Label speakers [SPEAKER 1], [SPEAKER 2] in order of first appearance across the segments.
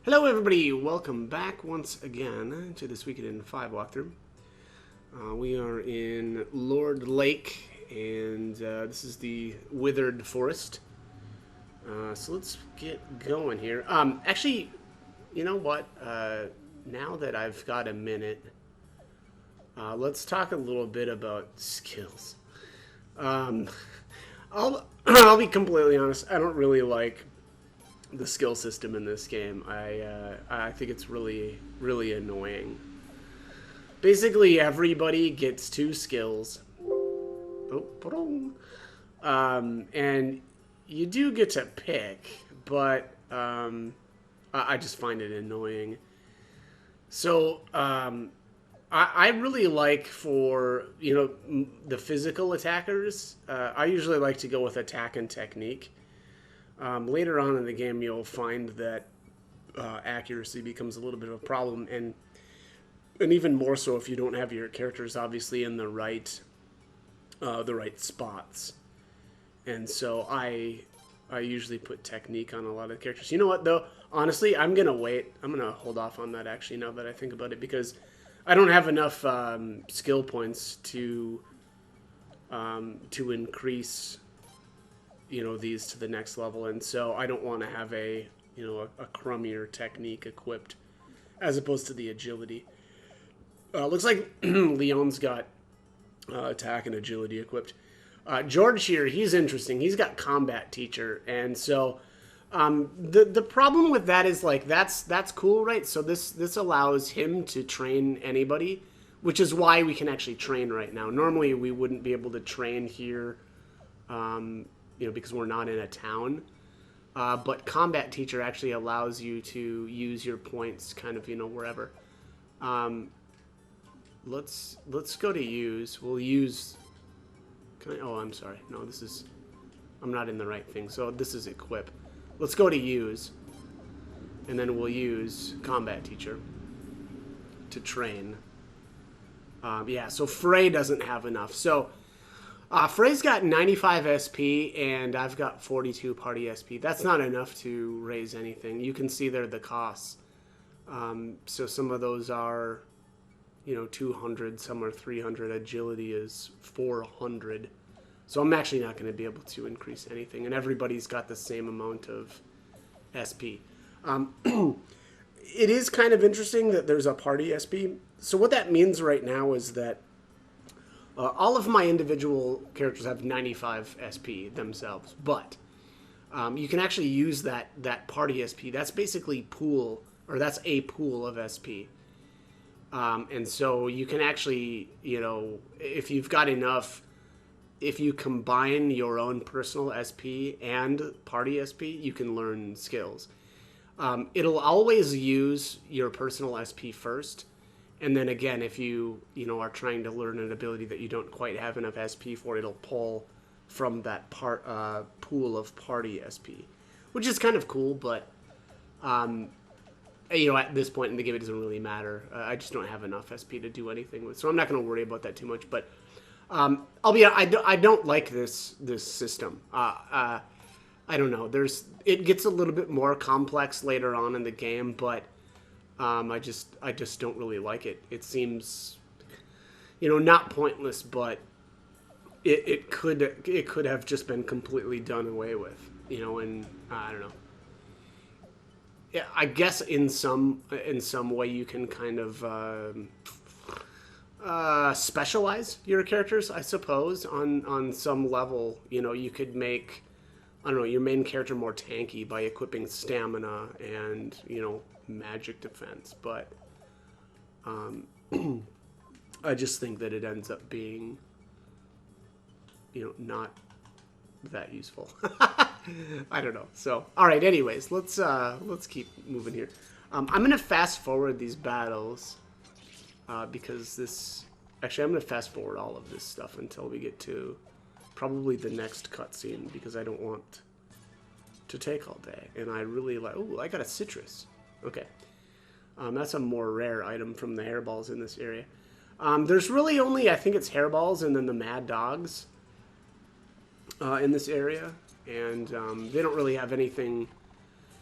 [SPEAKER 1] Hello everybody, welcome back once again to the Suikoden 5 walkthrough. We are in Lord Lake, and this is the Withered Forest. So let's get going here. Actually, you know what? Now that I've got a minute, let's talk a little bit about skills. I'll be completely honest, I don't really like the skill system in this game. I think it's really annoying. Basically, everybody gets 2 skills. And you do get to pick, but I just find it annoying. So I really like for the physical attackers. I usually like to go with attack and technique. Later on in the game, you'll find that accuracy becomes a little bit of a problem, and even more so if you don't have your characters obviously in the right spots. And so I usually put technique on a lot of characters. You know what though? Honestly, I'm gonna wait. I'm gonna hold off on that actually now that I think about it, because I don't have enough skill points to increase these to the next level, and so I don't want to have a crummier technique equipped as opposed to the agility. Looks like Leon's got attack and agility equipped. George here, he's interesting. He's got combat teacher, and so the problem with that is like that's cool, right? So this allows him to train anybody, which is why we can actually train right now. Normally we wouldn't be able to train here. Because we're not in a town. But combat teacher actually allows you to use your points kind of, wherever. Let's go to use. We'll use... I'm sorry. No, I'm not in the right thing. So this is equip. Let's go to use. And then we'll use combat teacher to train. So Frey doesn't have enough. So... Frey's got 95 SP, and I've got 42 party SP. That's not enough to raise anything. You can see there the costs. So some of those are, 200, some are 300. Agility is 400. So I'm actually not going to be able to increase anything, and everybody's got the same amount of SP. It is kind of interesting that there's a party SP. So what that means right now is that all of my individual characters have 95 SP themselves, but you can actually use that party SP. That's basically that's a pool of SP. And so you can actually, if you've got enough, if you combine your own personal SP and party SP, you can learn skills. It'll always use your personal SP first. And then again, if you are trying to learn an ability that you don't quite have enough SP for, it'll pull from that pool of party SP, which is kind of cool. But at this point in the game, it doesn't really matter. I just don't have enough SP to do anything with, so I'm not going to worry about that too much. But I don't like this system. I don't know. It gets a little bit more complex later on in the game, but. I just don't really like it. It seems, not pointless, but it could have just been completely done away with, and I don't know. Yeah, I guess in some way you can kind of specialize your characters, I suppose, on some level. You could make, I don't know, your main character more tanky by equipping stamina and, magic defense, but I just think that it ends up being not that useful. I don't know. So all right, anyways, let's keep moving here. I'm gonna fast forward these battles because I'm gonna fast forward all of this stuff until we get to probably the next cutscene, because I don't want to take all day, and I really like... Oh, I got a citrus. Okay. That's a more rare item from the hairballs in this area. There's really only, I think it's hairballs and then the mad dogs in this area. And they don't really have anything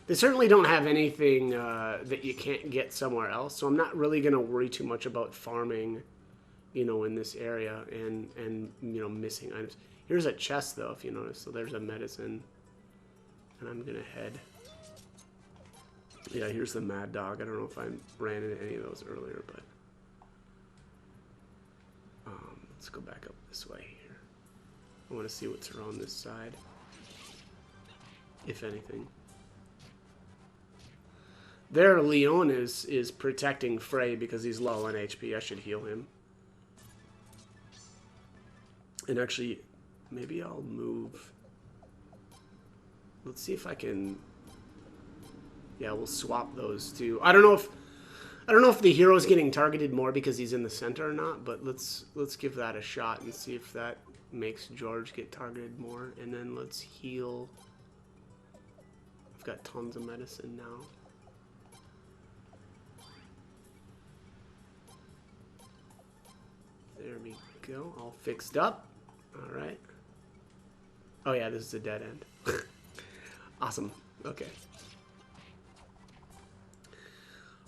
[SPEAKER 1] They certainly don't have anything that you can't get somewhere else, so I'm not really going to worry too much about farming, in this area and missing items. Here's a chest, though, if you notice. So there's a medicine, and I'm going to head. Yeah, here's the Mad Dog. I don't know if I ran into any of those earlier, but let's go back up this way here. I want to see what's around this side, if anything. There, Leon is protecting Frey because he's low on HP. I should heal him. And actually, maybe I'll move. Let's see if I can. Yeah, we'll swap those two. I don't know if the hero's getting targeted more because he's in the center or not, but let's give that a shot and see if that makes George get targeted more. And then let's heal. I've got tons of medicine now. There we go. All fixed up. All right. Oh yeah, this is a dead end. Awesome. Okay.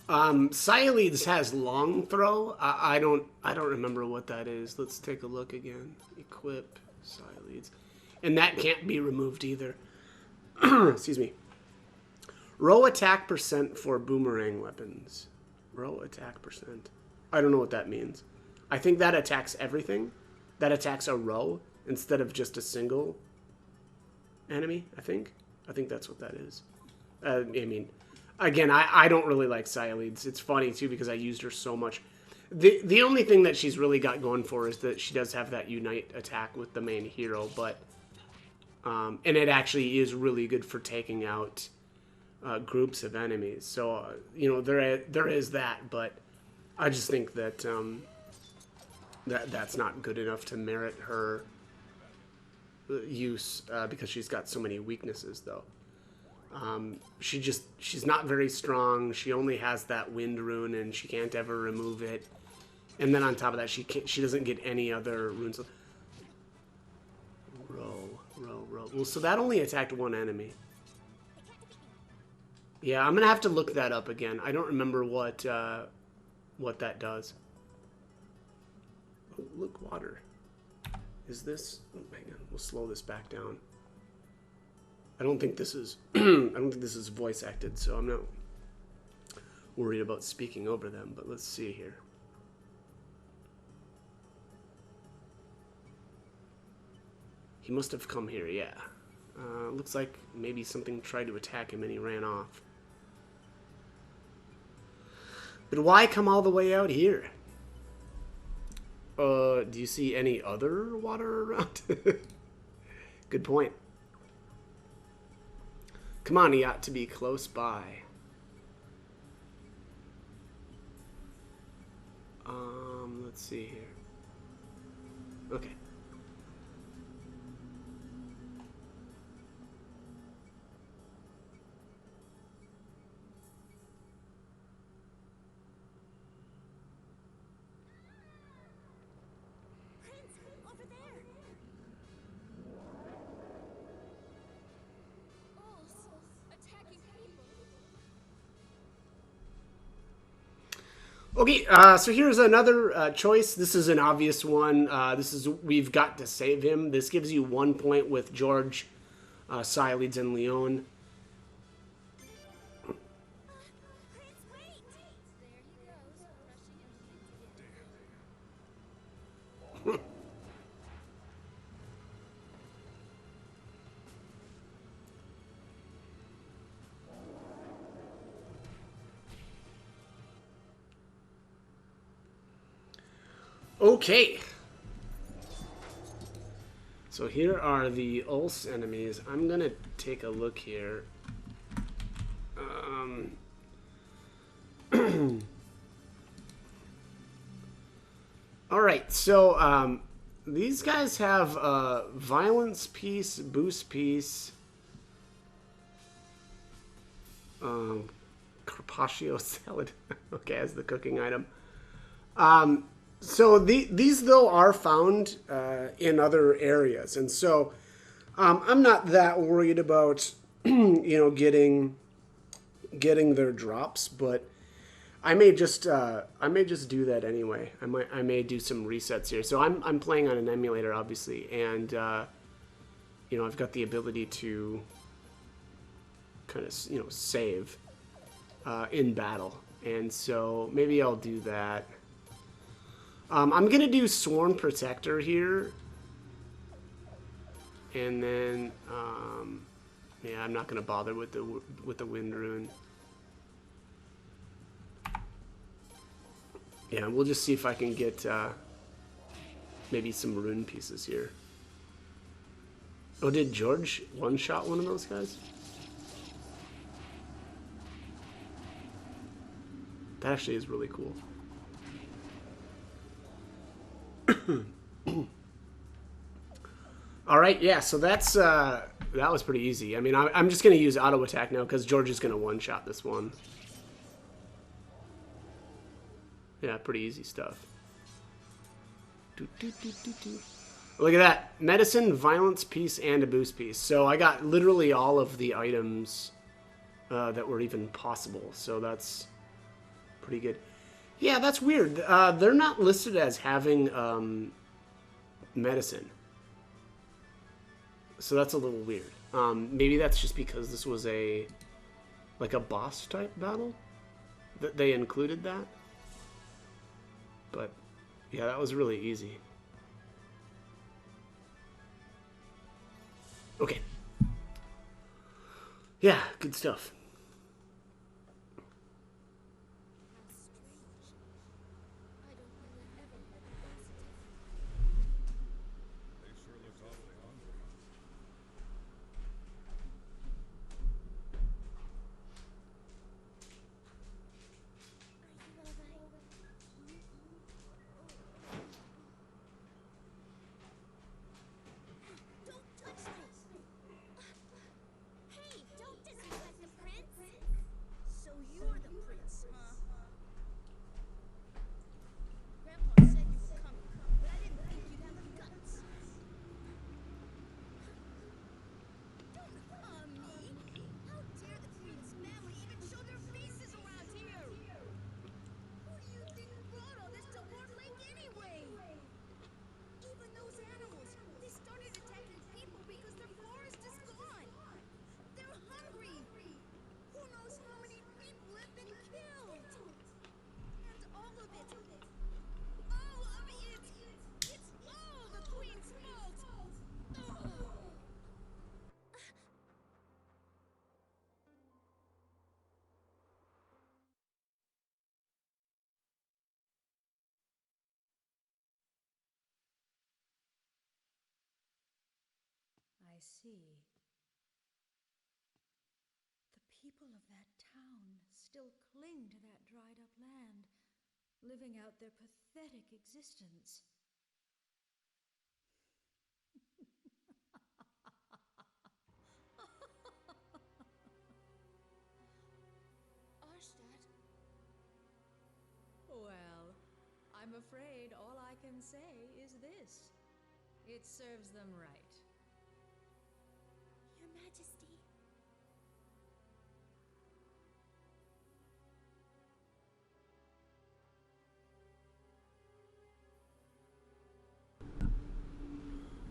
[SPEAKER 1] Cyleads has long throw. I don't remember what that is. Let's take a look again. Equip Cyleads, and that can't be removed either. Excuse me. Row attack percent for boomerang weapons. Row attack percent. I don't know what that means. I think that attacks everything. That attacks a row instead of just a single enemy, I think. I think that's what that is. I mean, again, I don't really like Cyleads. It's funny, too, because I used her so much. The only thing that she's really got going for her is that she does have that Unite attack with the main hero, but... and it actually is really good for taking out groups of enemies. So, there is that, but I just think that... That's not good enough to merit her use because she's got so many weaknesses, though. She's not very strong. She only has that wind rune, and she can't ever remove it. And then on top of that, she doesn't get any other runes. Row. Well, so that only attacked one enemy. Yeah, I'm gonna have to look that up again. I don't remember what that does. Oh, look, water. Is this? Oh, hang on. We'll slow this back down. I don't think this is. I don't think this is voice acted, so I'm not worried about speaking over them. But let's see here. He must have come here. Yeah. Looks like maybe something tried to attack him and he ran off. But why come all the way out here? Do you see any other water around? Good point. Come on, he ought to be close by. Let's see here. Okay. Okay, so here's another choice. This is an obvious one. We've got to save him. This gives you 1 point with George, Cyleads, and Leon. Okay. So here are the Ulse enemies. I'm gonna take a look here. Alright, so these guys have violence piece, boost piece, carpaccio salad, okay, as the cooking item. So these, though, are found in other areas. And so I'm not that worried about, getting getting their drops, but I may just do that anyway. I may do some resets here. So I'm playing on an emulator, obviously, and I've got the ability to kind of save in battle, and so maybe I'll do that. I'm gonna do Sworn Protector here, and then yeah, I'm not gonna bother with the Wind Rune. Yeah, we'll just see if I can get maybe some rune pieces here. Oh, did George one-shot one of those guys? That actually is really cool. All right, yeah, so that was pretty easy. I mean, I'm just going to use auto attack now because George is going to one-shot this one. Yeah, pretty easy stuff. Look at that. Medicine, violence piece, and a boost piece. So I got literally all of the items that were even possible. So that's pretty good. Yeah, that's weird. They're not listed as having medicine. So that's a little weird. Maybe that's just because this was like a boss type battle that they included that. But yeah, that was really easy. Okay. Yeah, good stuff.
[SPEAKER 2] I see. The people of that town still cling to that dried up land, living out their pathetic existence.
[SPEAKER 3] Arstad?
[SPEAKER 2] Well, I'm afraid all I can say is this. It serves them right.
[SPEAKER 3] Your Majesty.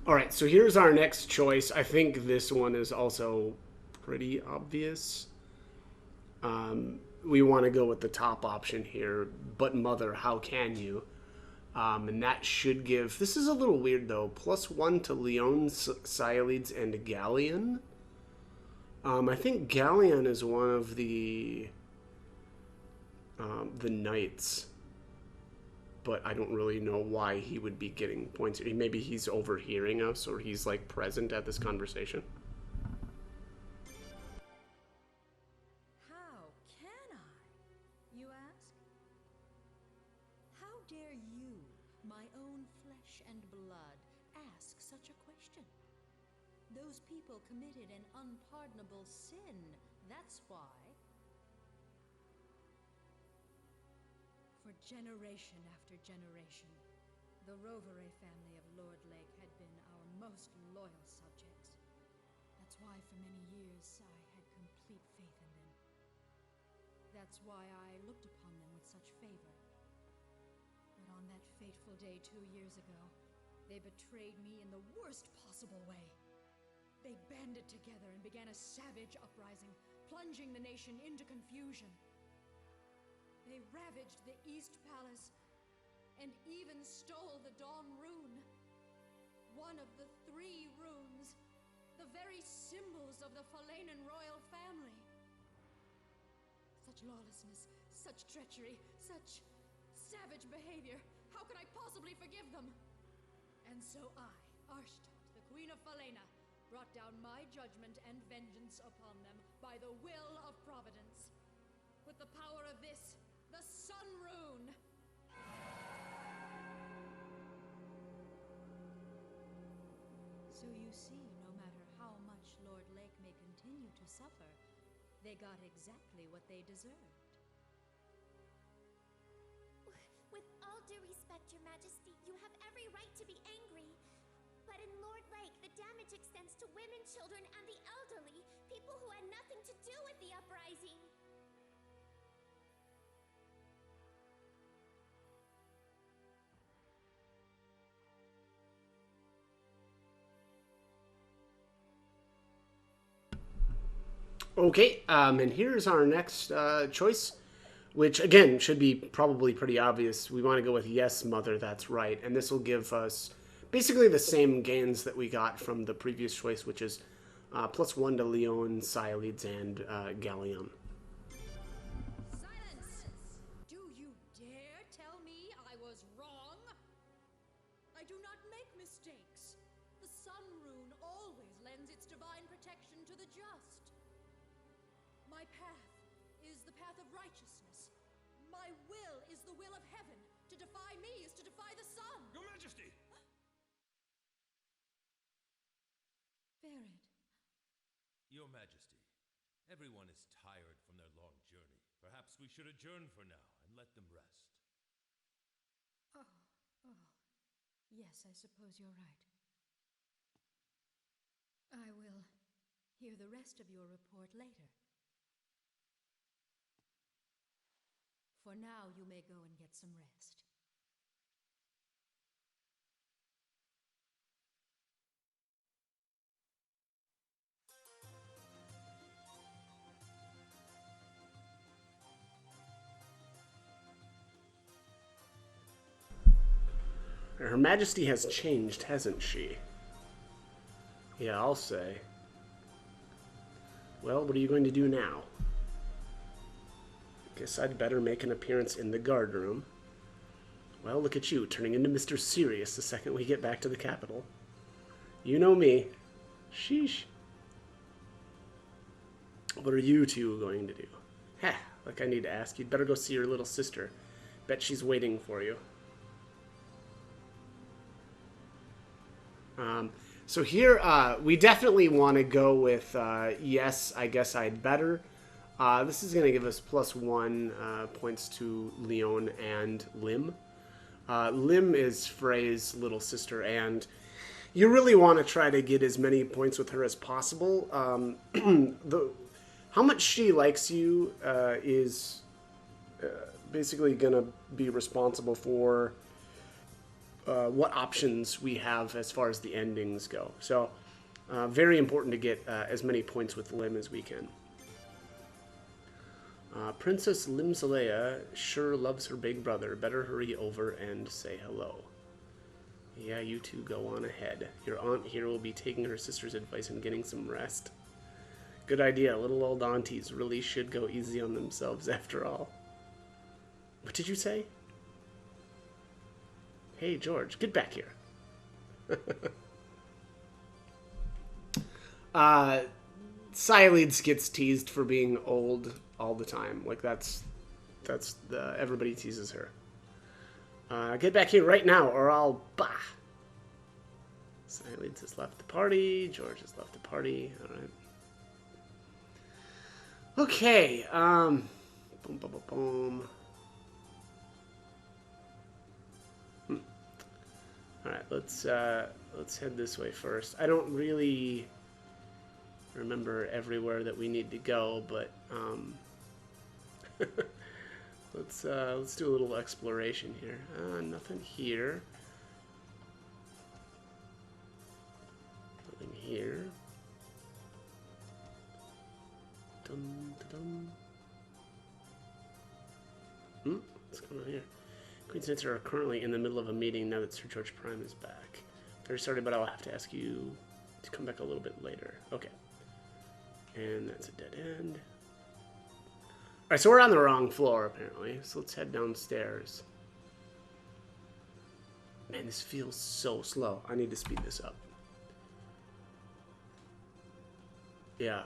[SPEAKER 1] All right, so here's our next choice. I think this one is also pretty obvious. We want to go with the top option here, but Mother, how can you? And that should give... This is a little weird, though. +1 to Leon, Cyalides, and Galleon. I think Galleon is one of the knights. But I don't really know why he would be getting points. Maybe he's overhearing us, or he's, like, present at this conversation.
[SPEAKER 2] How can I, you ask? How dare you, my own flesh and blood, ask such a question? Those people committed an unpardonable sin, that's why. For generation after generation, the Rovere family of Lord Lake had been our most loyal subjects. That's why for many years I had complete faith in them. That's why I looked upon them with such favor. But on that fateful day 2 years ago, they betrayed me in the worst possible way. They banded together and began a savage uprising, plunging the nation into confusion. They ravaged the East Palace and even stole the Dawn Rune. One of the 3 runes, the very symbols of the Falanan royal family. Such lawlessness, such treachery, such savage behavior. How could I possibly forgive them? And so I, Arshtat, the Queen of Falena, brought down my judgment and vengeance upon them by the will of Providence. With the power of this, the Sun Rune! So you see, no matter how much Lord Lake may continue to suffer, they got exactly what they deserved.
[SPEAKER 3] With all due respect, Your Majesty, you have every right to be angry. But in Lord Lake, the damage extends to women, children, and the elderly, people who had nothing to do with the uprising.
[SPEAKER 1] Okay, and here's our next choice, which again should be probably pretty obvious. We want to go with yes, mother, that's right. And this will give us basically the same gains that we got from the previous choice, which is +1 to Leon, Cylides, and Galleon.
[SPEAKER 2] Silence! Do you dare tell me I was wrong? I do not make mistakes. The Sun Rune always lends its divine protection to the just. My path is the path of righteousness. My will is the will of heaven. To defy me is to defy the sun.
[SPEAKER 4] Your Majesty!
[SPEAKER 2] Ferid.
[SPEAKER 4] Your Majesty, everyone is tired from their long journey. Perhaps we should adjourn for now and let them rest.
[SPEAKER 2] Oh. Yes, I suppose you're right. I will hear the rest of your report later. For now, you may go and get some rest.
[SPEAKER 1] Her Majesty has changed, hasn't she? Yeah, I'll say. Well, what are you going to do now? Guess I'd better make an appearance in the guard room. Well, look at you, turning into Mr. Serious the second we get back to the capital. You know me. Sheesh. What are you two going to do? Heh, like I need to ask. You'd better go see your little sister. Bet she's waiting for you. So here, we definitely want to go with, yes, I guess I'd better. This is going to give us +1 points to Leon and Lim. Lim is Frey's little sister, and you really want to try to get as many points with her as possible. How much she likes you is basically going to be responsible for what options we have as far as the endings go. So, very important to get as many points with Lim as we can. Princess Limsalea sure loves her big brother. Better hurry over and say hello. Yeah, you two go on ahead. Your aunt here will be taking her sister's advice and getting some rest. Good idea. Little old aunties really should go easy on themselves after all. What did you say? Hey, George, get back here. Cylides gets teased for being old all the time. Like, everybody teases her. Get back here right now, or I'll bah. Cylides has left the party. George has left the party. All right. Okay. Boom, boom, boom, boom. All right. Let's head this way first. I don't really remember everywhere that we need to go, but Let's do a little exploration here. Nothing here. Nothing here. Dum, dum. What's going on here? Queen's Knights are currently in the middle of a meeting now that Sir George Prime is back. Very sorry, but I'll have to ask you to come back a little bit later. Okay. And that's a dead end. Alright, so we're on the wrong floor, apparently. So let's head downstairs. Man, this feels so slow. I need to speed this up. Yeah,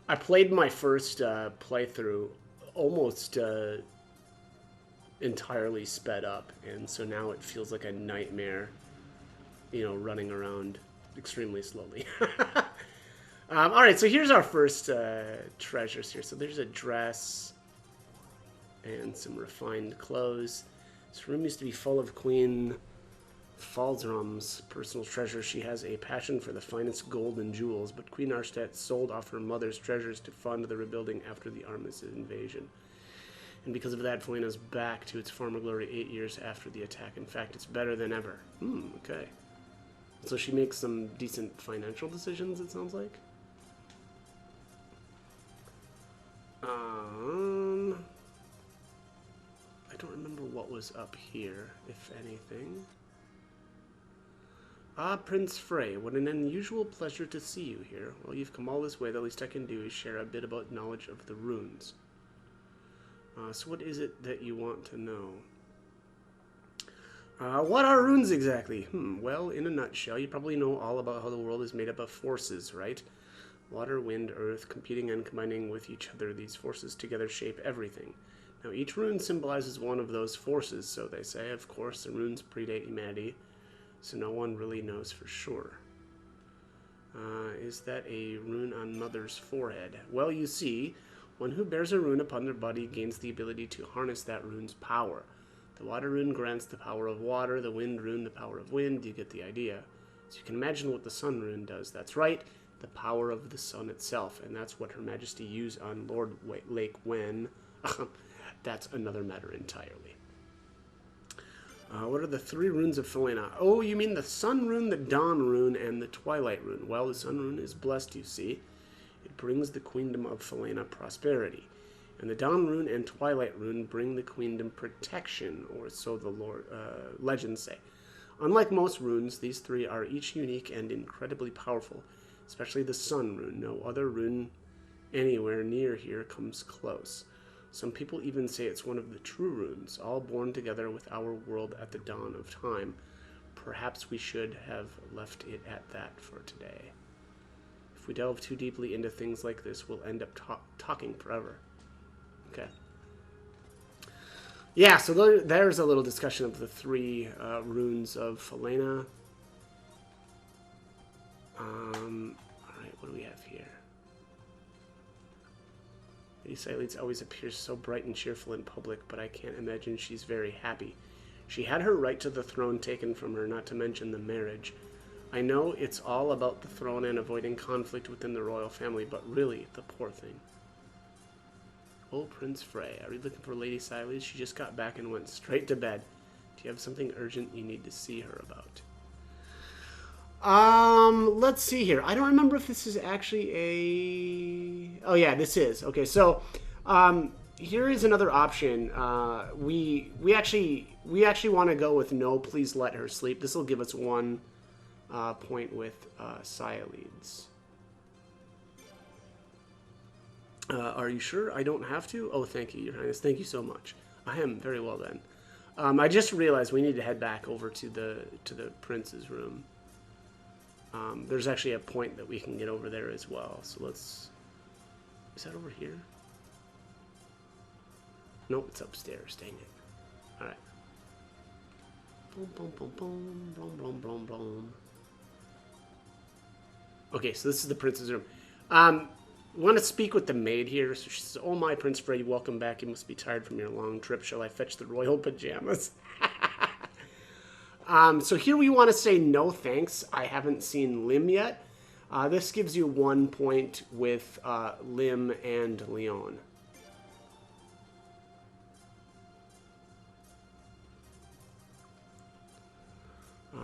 [SPEAKER 1] I played my first playthrough almost entirely sped up, and so now it feels like a nightmare, you know, running around extremely slowly. Alright, so here's our first treasures here. So there's a dress and some refined clothes. This room used to be full of Queen Faldrum's personal treasures. She has a passion for the finest gold and jewels, but Queen Arstedt sold off her mother's treasures to fund the rebuilding after the Armistice invasion. And because of that, Falena's back to its former glory 8 years after the attack. In fact, it's better than ever. Okay. So she makes some decent financial decisions, it sounds like. I don't remember what was up here, if anything. Ah, Prince Frey, what an unusual pleasure to see you here. Well, you've come all this way. The least I can do is share a bit about knowledge of the runes. So what is it that you want to know? What are runes exactly? Well, in a nutshell, you probably know all about how the world is made up of forces, right? Water, wind, earth, competing and combining with each other. These forces together shape everything. Now, each rune symbolizes one of those forces, so they say. Of course, the runes predate humanity, so no one really knows for sure. Is that a rune on Mother's forehead? Well, you see, one who bears a rune upon their body gains the ability to harness that rune's power. The water rune grants the power of water, the wind rune the power of wind. You get the idea. So you can imagine what the sun rune does. That's right, the power of the sun itself, and that's what Her Majesty used on Lord Lake Wen. That's another matter entirely. What are the 3 runes of Falena? Oh, you mean the sun rune, the dawn rune, and the twilight rune. Well, the sun rune is blessed, you see. It brings the queendom of Falena prosperity. And the dawn rune and twilight rune bring the queendom protection, or so the legends say. Unlike most runes, these 3 are each unique and incredibly powerful, especially the sun rune. No other rune anywhere near here comes close. Some people even say it's one of the true runes, all born together with our world at the dawn of time. Perhaps we should have left it at that for today. If we delve too deeply into things like this, we'll end up talking forever. Okay. Yeah, so there's a little discussion of the 3 runes of Falena. Alright, what do we have here? Lady Silence always appears so bright and cheerful in public, but I can't imagine she's very happy. She had her right to the throne taken from her, not to mention the marriage. I know it's all about the throne and avoiding conflict within the royal family, but really, the poor thing. Oh, Prince Frey, are you looking for Lady Silence? She just got back and went straight to bed. Do you have something urgent you need to see her about? Let's see here. I don't remember if this is actually a... Oh, yeah, this is. Okay, so, here is another option. We actually want to go with no, please let her sleep. This will give us 1 point with Sialides. Are you sure I don't have to? Oh, thank you, Your Highness. Thank you so much. I am very well then. I just realized we need to head back over to the prince's room. There's actually a point that we can get over there as well. So let's... Is that over here? Nope, it's upstairs. Dang it. All right. Boom, boom, boom, boom, boom, boom, boom, boom. Okay, so this is the prince's room. Want to speak with the maid here. So she says, "Oh, my Prince Frey, welcome back. You must be tired from your long trip. Shall I fetch the royal pajamas?" So here we want to say no thanks. I haven't seen Lim yet. This gives you 1 point with Lim and Leon.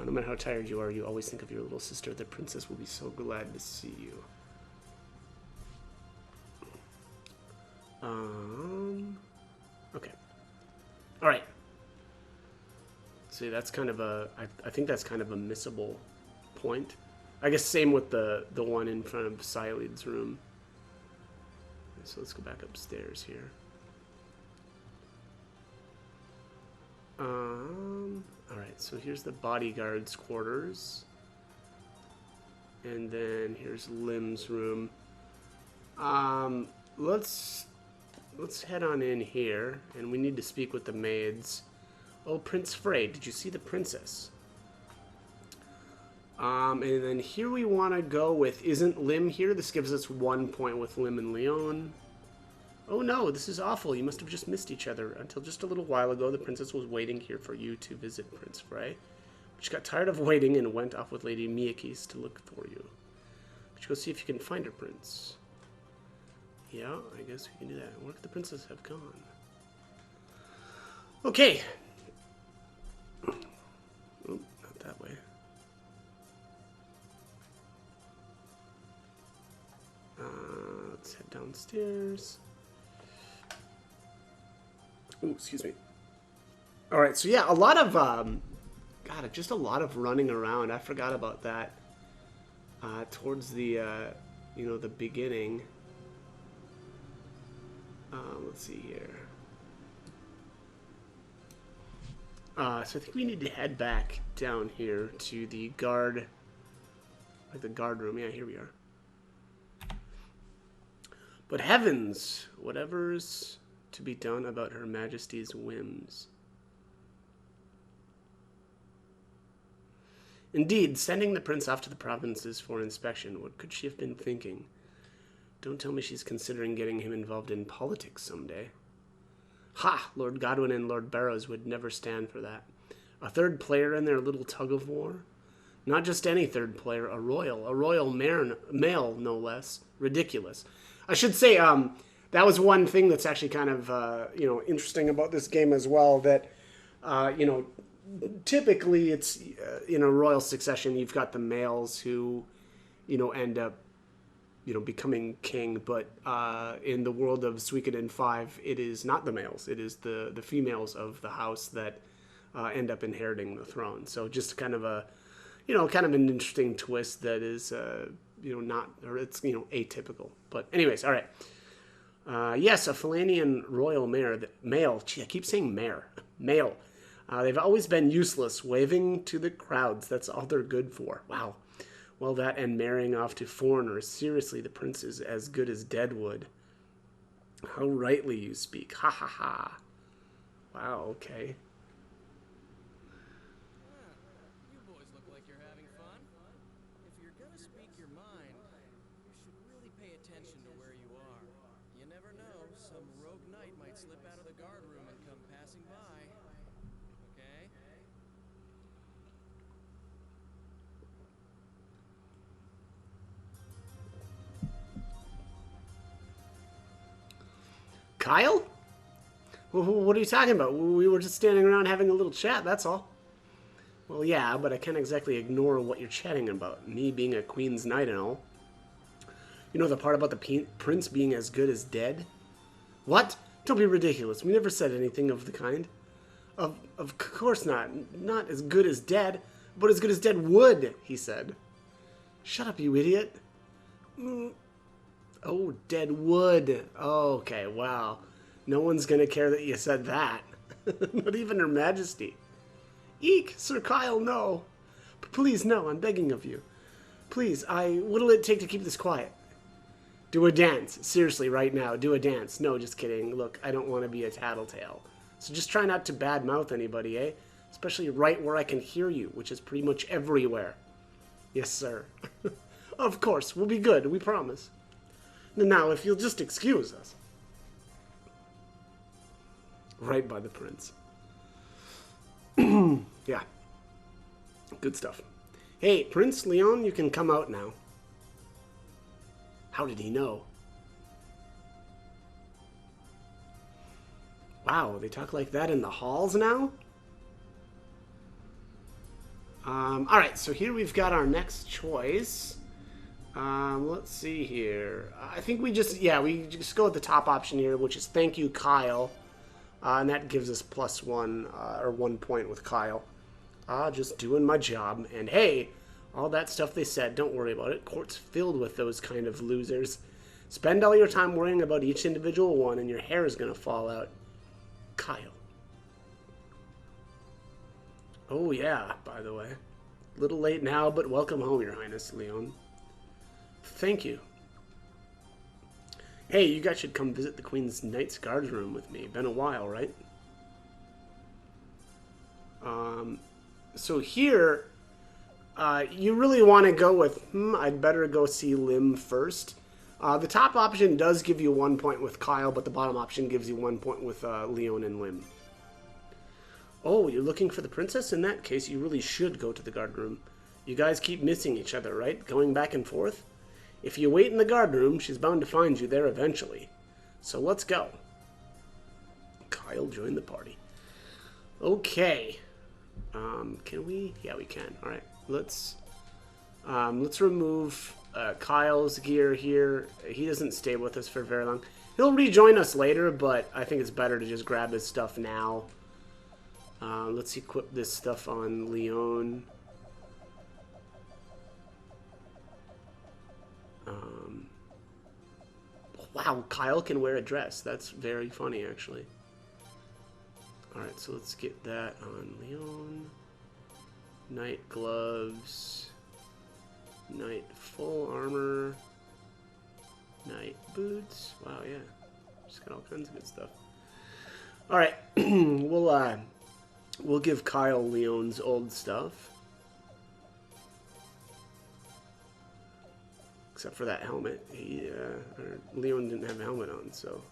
[SPEAKER 1] No matter how tired you are, you always think of your little sister. The princess will be so glad to see you. Okay. All right. See, that's kind of a... I think that's kind of a missable point. I guess same with the one in front of Silid's room. So let's go back upstairs here. Alright, so here's the bodyguard's quarters. And then here's Lim's room. Let's head on in here, and we need to speak with the maids. Oh, Prince Frey, did you see the princess? And then here we want to go with, isn't Lim here? This gives us 1 point with Lim and Leon. Oh no, this is awful. You must have just missed each other. Until just a little while ago, the princess was waiting here for you to visit Prince Frey. But she got tired of waiting and went off with Lady Miyakis to look for you. Could you go see if you can find her, Prince? Yeah, I guess we can do that. Where could the princess have gone? Okay. Oh, not that way. Let's head downstairs. Oh, excuse me. All right, so yeah, a lot of, God, just a lot of running around. I forgot about that. Towards the, you know, the beginning. Let's see here. So I think we need to head back down here to the guard, like the guard room. Yeah, here we are. But heavens, whatever's to be done about Her Majesty's whims. Indeed, sending the prince off to the provinces for inspection, what could she have been thinking? Don't tell me she's considering getting him involved in politics someday. Ha! Lord Godwin and Lord Barrows would never stand for that. A third player in their little tug-of-war? Not just any third player, a royal male, no less. Ridiculous. I should say, that was one thing that's actually kind of, you know, interesting about this game as well, that, you know, typically it's, in a royal succession, you've got the males who, you know, end up, you know, becoming king, but in the world of Suikoden 5, it is not the males, it is the females of the house that end up inheriting the throne. So just kind of a, you know, kind of an interesting twist that is, you know, not, or it's, you know, atypical. But anyways, all right. Yes, a Falanian royal male. Gee, I keep saying male. They've always been useless, waving to the crowds. That's all they're good for. Wow. Well, that and marrying off to foreigners. Seriously, the prince is as good as Deadwood. How rightly you speak. Ha ha ha. Wow, okay.
[SPEAKER 5] You boys look like you're having fun. If you're gonna speak your mind, you should really pay attention to where you are. You never know, some rogue knight might slip out of the guard room and come passing by. Okay?
[SPEAKER 1] Kyle? What are you talking about? We were just standing around having a little chat, that's all. Well, yeah, but I can't exactly ignore what you're chatting about. Me being a queen's knight and all. You know the part about the prince being as good as dead? What? Don't be ridiculous. We never said anything of the kind. Of course not. Not as good as dead, but as good as dead would, he said. Shut up, you idiot. Oh, dead wood. Oh, okay, wow. No one's gonna care that you said that. Not even Her Majesty. Eek, Sir Kyle, no. Please, no, I'm begging of you. Please, what'll it take to keep this quiet? Do a dance. Seriously, right now, do a dance. No, just kidding. Look, I don't want to be a tattletale. So just try not to badmouth anybody, eh? Especially right where I can hear you, which is pretty much everywhere. Yes, sir. Of course, we'll be good, we promise. Now, if you'll just excuse us. Right by the prince. Yeah. Good stuff. Hey, Prince Leon, you can come out now. How did he know? Wow, they talk like that in the halls now? All right, so here we've got our next choice. Let's see here. I think we just go with the top option here, which is thank you, Kyle. And that gives us +1, or 1 point with Kyle. Just doing my job. And hey, all that stuff they said, don't worry about it. Court's filled with those kind of losers. Spend all your time worrying about each individual one, and your hair is going to fall out. Kyle. Oh, yeah, by the way. Little late now, but welcome home, Your Highness, Leon. Thank you. Hey, you guys should come visit the Queen's Knight's Guards room with me. Been a while, right? So here, you really want to go with, I'd better go see Lim first. The top option does give you 1 point with Kyle, but the bottom option gives you 1 point with Leon and Lim. Oh, you're looking for the princess? In that case, you really should go to the guard room. You guys keep missing each other, right? Going back and forth? If you wait in the guard room, she's bound to find you there eventually. So let's go. Kyle joined the party. Okay. Can we? Yeah, we can. All right. Let's remove Kyle's gear here. He doesn't stay with us for very long. He'll rejoin us later, but I think it's better to just grab his stuff now. Let's equip this stuff on Leon. Wow, Kyle can wear a dress. That's very funny, actually. Alright, so let's get that on Leon. Knight gloves. Knight full armor. Knight boots. Wow, yeah. Just got all kinds of good stuff. Alright, we'll give Kyle Leon's old stuff. Except for that helmet. Leon didn't have a helmet on, so.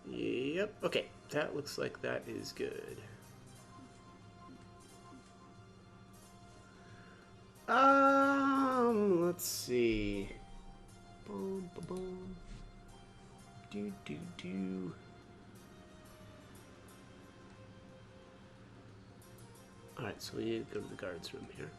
[SPEAKER 1] Yep, okay. That looks like that is good. Let's see. Boom, boom, boom. Do, do, do. Alright, so we need to go to the guards room here.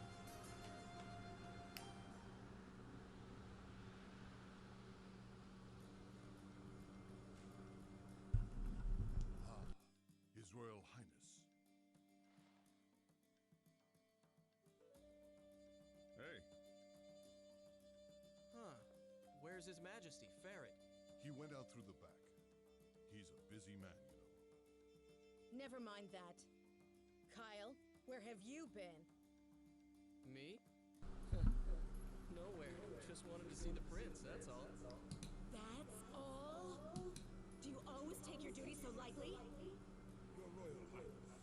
[SPEAKER 6] His Royal Highness.
[SPEAKER 4] Hey,
[SPEAKER 5] Huh. Where's His Majesty, Ferret?
[SPEAKER 6] He went out through the back. He's a busy man, you know.
[SPEAKER 2] Never mind that. Kyle, where have you been?
[SPEAKER 5] Me? Nowhere. Just wanted to see the prince, that's all.
[SPEAKER 2] That's all? Do you always take your duties so lightly?
[SPEAKER 6] Your Royal Highness.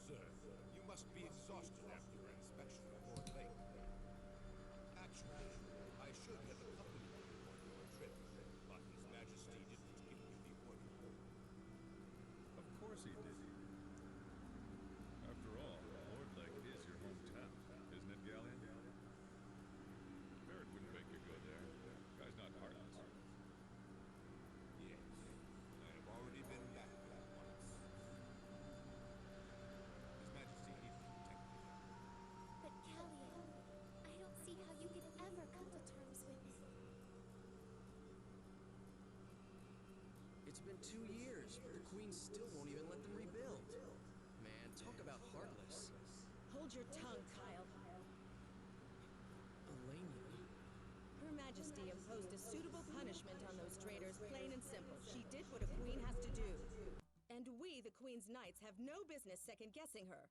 [SPEAKER 6] Sir, you must be exhausted after your inspection of Lord Lake. Actually, I should have accompanied you on your trip, but His Majesty didn't give me the order.
[SPEAKER 4] of course he did. After all, Lord Lake is your hometown, isn't it, Galleon? Barrett wouldn't make you go there. Guy's not heartless.
[SPEAKER 6] Yes, I have already been back there once. His Majesty needed to protect me.
[SPEAKER 3] But Callian, I don't see how you could ever come to terms with it.
[SPEAKER 5] It's been 2 years, but the Queen still won't even let them rebuild. Man, talk about heartless.
[SPEAKER 2] Hold your tongue, Kyle.
[SPEAKER 5] Elenia.
[SPEAKER 2] Her Majesty imposed a suitable punishment on those traitors, plain and simple. She did what a queen has to do. And we, the Queen's Knights, have no business second-guessing her.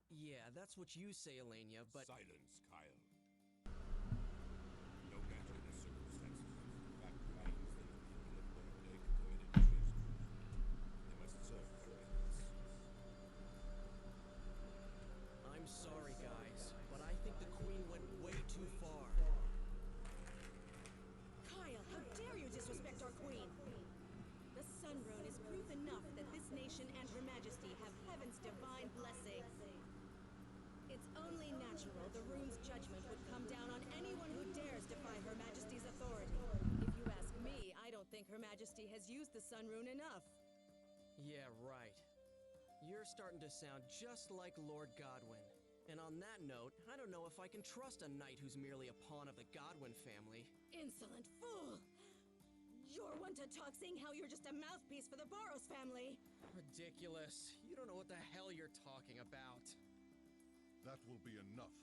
[SPEAKER 5] Yeah, that's what you say, Elenia, but...
[SPEAKER 6] Silence, Kyle. No matter the circumstances, the fact remains that the people of Lord Lake committed treason. They must serve their enemies.
[SPEAKER 5] I'm sorry, guys, but I think the Queen went way too far.
[SPEAKER 2] Kyle, how dare you disrespect our queen? The Sun Rune is proof enough that this nation and Her Majesty have heaven's divine blessing. It's only natural the rune's judgment would come down on anyone who dares defy Her Majesty's authority. If you ask me, I don't think Her Majesty has used the Sun Rune enough.
[SPEAKER 5] Yeah, right. You're starting to sound just like Lord Godwin. And on that note, I don't know if I can trust a knight who's merely a pawn of the Godwin family.
[SPEAKER 2] Insolent fool! You're one to talk saying how you're just a mouthpiece for the Boros family.
[SPEAKER 5] Ridiculous. You don't know what the hell you're talking about.
[SPEAKER 6] That will be enough.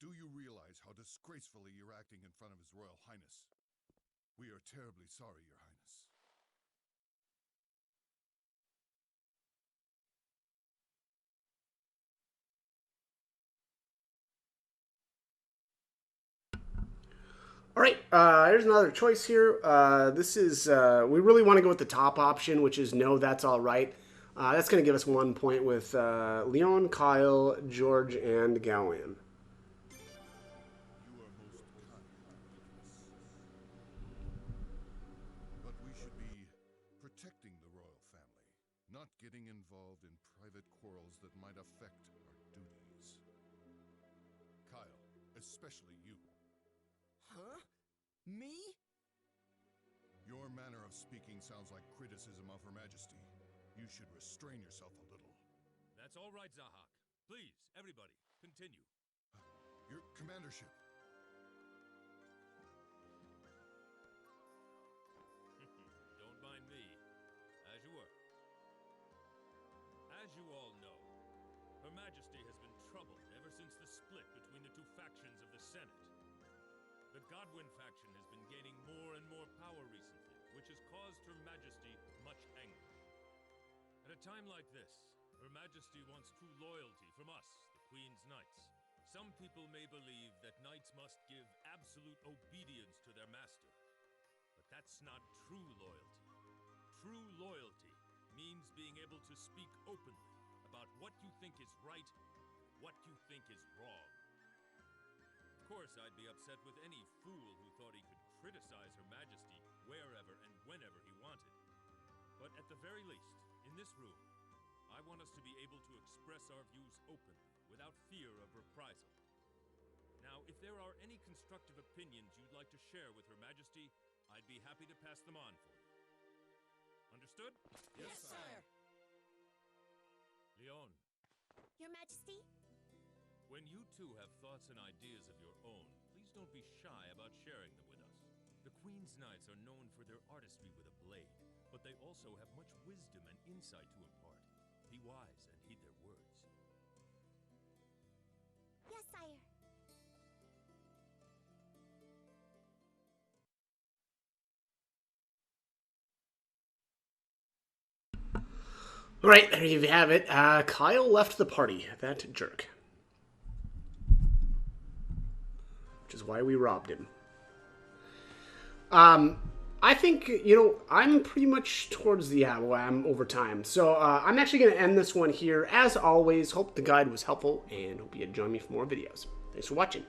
[SPEAKER 6] Do you realize how disgracefully you're acting in front of His Royal Highness? We are terribly sorry, Your Highness.
[SPEAKER 1] All right, here's another choice here. This is, we really want to go with the top option, which is no, that's all right. That's going to give us 1 point with Leon, Kyle, George, and Gowan.
[SPEAKER 6] You are most kind, Nicholas. But we should be protecting the royal family, not getting involved in private quarrels that might affect our duties. Kyle, especially you.
[SPEAKER 5] Huh? Me?
[SPEAKER 6] Your manner of speaking sounds like criticism of Her Majesty. You should restrain yourself a little.
[SPEAKER 4] That's all right, Zahak. Please, everybody, continue.
[SPEAKER 6] Your commandership.
[SPEAKER 4] Don't mind me. As you were. As you all know, Her Majesty has been troubled ever since the split between the two factions of the Senate. The Godwin faction has been gaining more and more power recently, which has caused Her Majesty much anger. At a time like this, Her Majesty wants true loyalty from us, the Queen's Knights. Some people may believe that knights must give absolute obedience to their master. But that's not true loyalty. True loyalty means being able to speak openly about what you think is right, what you think is wrong. Of course, I'd be upset with any fool who thought he could criticize Her Majesty wherever and whenever he wanted. But at the very least, in this room, I want us to be able to express our views openly, without fear of reprisal. Now, if there are any constructive opinions you'd like to share with Her Majesty, I'd be happy to pass them on for you. Understood?
[SPEAKER 5] Yes, sire.
[SPEAKER 4] Leon,
[SPEAKER 3] Your Majesty?
[SPEAKER 4] when you two have thoughts and ideas of your own, please don't be shy about sharing them with us. The Queen's Knights are known for their artistry with a blade, but they also have much wisdom and insight to impart. Be wise and heed their words.
[SPEAKER 3] Yes, sire.
[SPEAKER 1] All right, there you have it. Kyle left the party. That jerk. Which is why we robbed him. I think, I'm pretty much towards the, I'm over time. So I'm actually going to end this one here. As always, hope the guide was helpful and hope you join me for more videos. Thanks for watching.